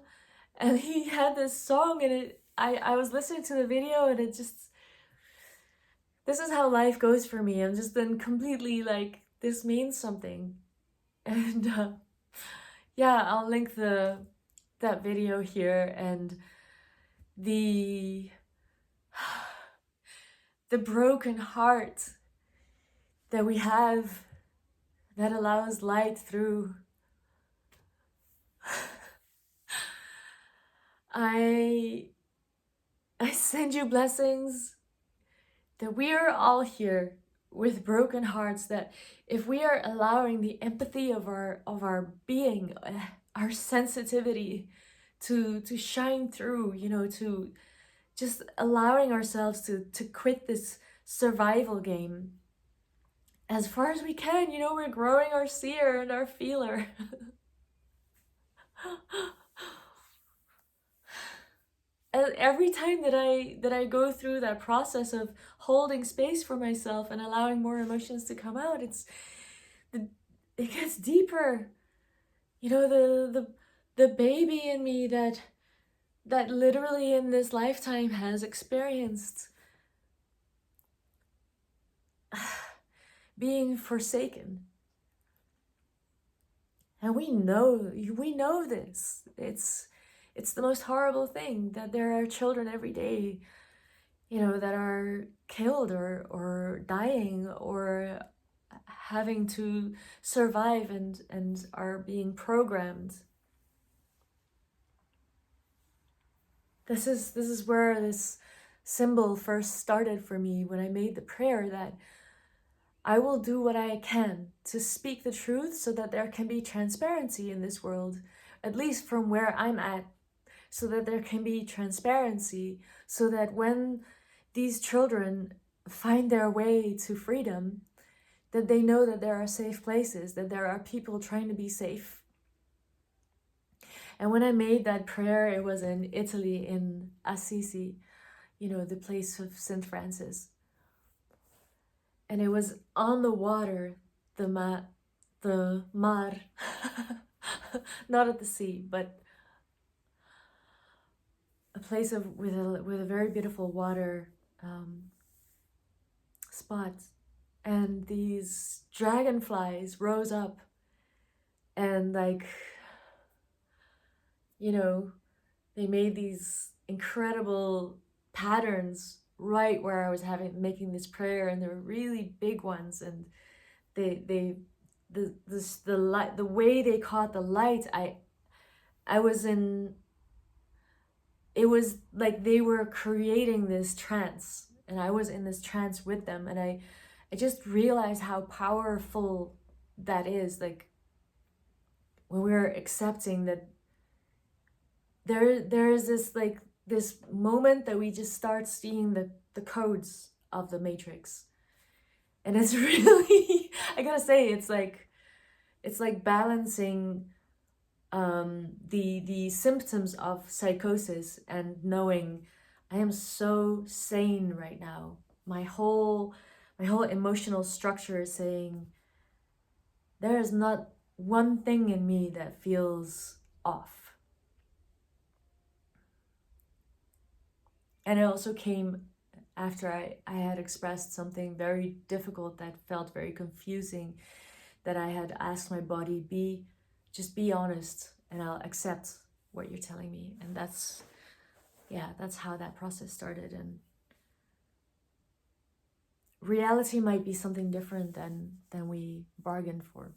Speaker 1: and he had this song, and I was listening to the video, and it just, this is how life goes for me. I'm just then completely like, this means something. And yeah, I'll link that video here, and the broken heart that we have that allows light through. I send you blessings that we are all here with broken hearts, that if we are allowing the empathy of our being, our sensitivity to shine through, you know, to just allowing ourselves to quit this survival game as far as we can, you know, we're growing our seer and our feeler. And every time that I go through that process of holding space for myself and allowing more emotions to come out, it gets deeper. You know, the baby in me that literally in this lifetime has experienced being forsaken. And we know this. It's the most horrible thing, that there are children every day, you know, that are killed or dying or having to survive and are being programmed. This is where this symbol first started for me, when I made the prayer that I will do what I can to speak the truth so that there can be transparency in this world, at least from where I'm at, so that there can be transparency, so that when these children find their way to freedom, that they know that there are safe places, that there are people trying to be safe. And when I made that prayer, it was in Italy, in Assisi, you know, the place of St. Francis. And it was on the water, the mar, not at the sea, but a place with a very beautiful water spot. And these dragonflies rose up and, like, you know, they made these incredible patterns right where I was making this prayer, and they were really big ones, and the light, the way they caught the light, I was in, it was like they were creating this trance, and I was in this trance with them, and I just realized how powerful that is, like when we're accepting that there's this, like, this moment that we just start seeing the codes of the matrix. And it's really, I gotta say, it's like balancing the symptoms of psychosis and knowing I am so sane right now. My whole emotional structure is saying there is not one thing in me that feels off. And it also came after I had expressed something very difficult that felt very confusing, that I had asked my body, just be honest and I'll accept what you're telling me. And that's how that process started. And reality might be something different than we bargained for.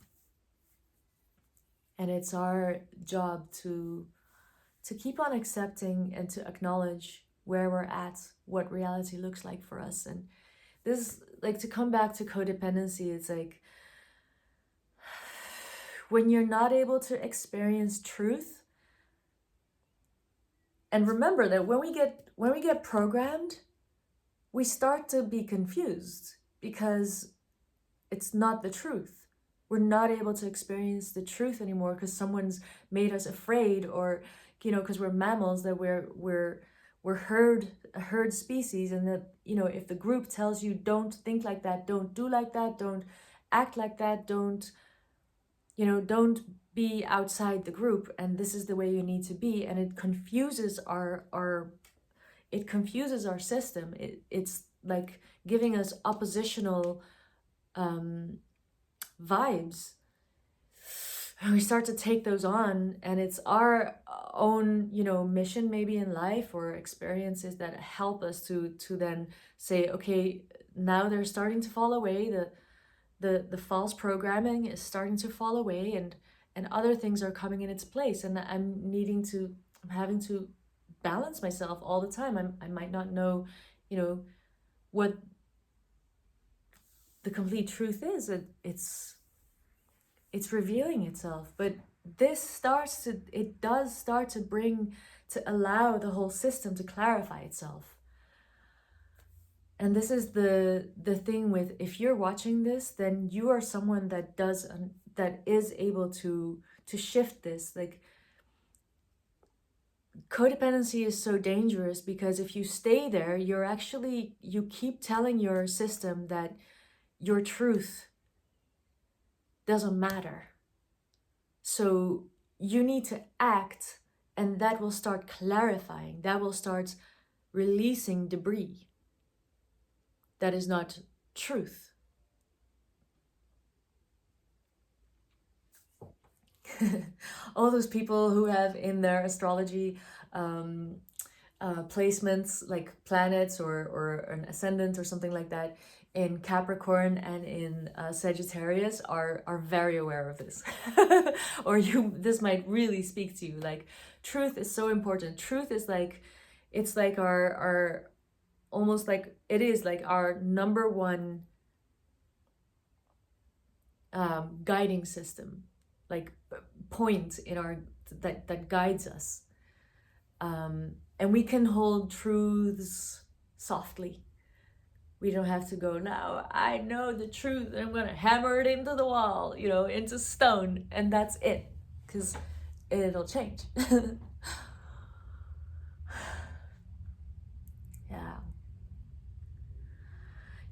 Speaker 1: And it's our job to keep on accepting and to acknowledge where we're at, what reality looks like for us. And this, like, to come back to codependency, it's like when you're not able to experience truth. And remember that when we get programmed, we start to be confused because it's not the truth. We're not able to experience the truth anymore because someone's made us afraid, or because we're mammals, that we're a herd species, and that if the group tells you don't think like that, don't do like that, don't act like that, don't be outside the group, and this is the way you need to be, and it confuses our system. It's like giving us oppositional vibes, and we start to take those on, and it's our own mission maybe in life, or experiences that help us to then say, okay, now they're starting to fall away, the false programming is starting to fall away, and other things are coming in its place, and I'm having to balance myself all the time. I might not know what the complete truth is. It's revealing itself, but it does start to allow the whole system to clarify itself. And this is the thing with, if you're watching this, then you are someone that is able to shift this. Like, codependency is so dangerous because if you stay there, you keep telling your system that your truth doesn't matter. So you need to act, and that will start clarifying, that will start releasing debris that is not truth. All those people who have in their astrology placements, like planets or an ascendant or something like that in Capricorn and in Sagittarius are very aware of this. Or this might really speak to you. Like, truth is so important. Truth is like, it's like our almost like, it is like our number one guiding system, like point in our that guides us, and we can hold truths softly. We don't have to go, now I know the truth, I'm gonna hammer it into the wall, into stone, and that's it, because it'll change.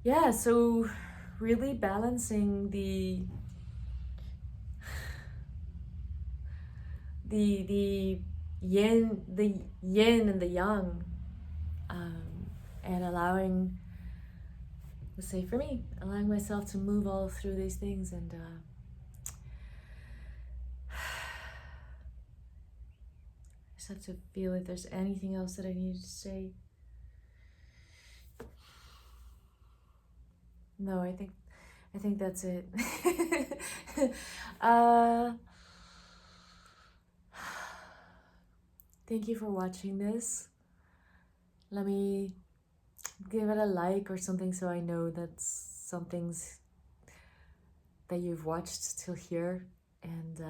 Speaker 1: Yeah, so really balancing the yin and the yang, and allowing, let's say for me, allowing myself to move all through these things, and I just have to feel if there's anything else that I need to say. No, I think that's it. Thank you for watching this. Let me give it a like or something, so I know that some things that you've watched till here. And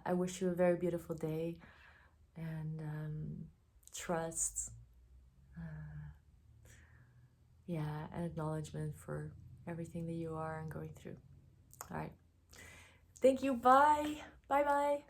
Speaker 1: I wish you a very beautiful day, and trust, and acknowledgement for everything that you are and going through. All right. Thank you. Bye. Bye-bye.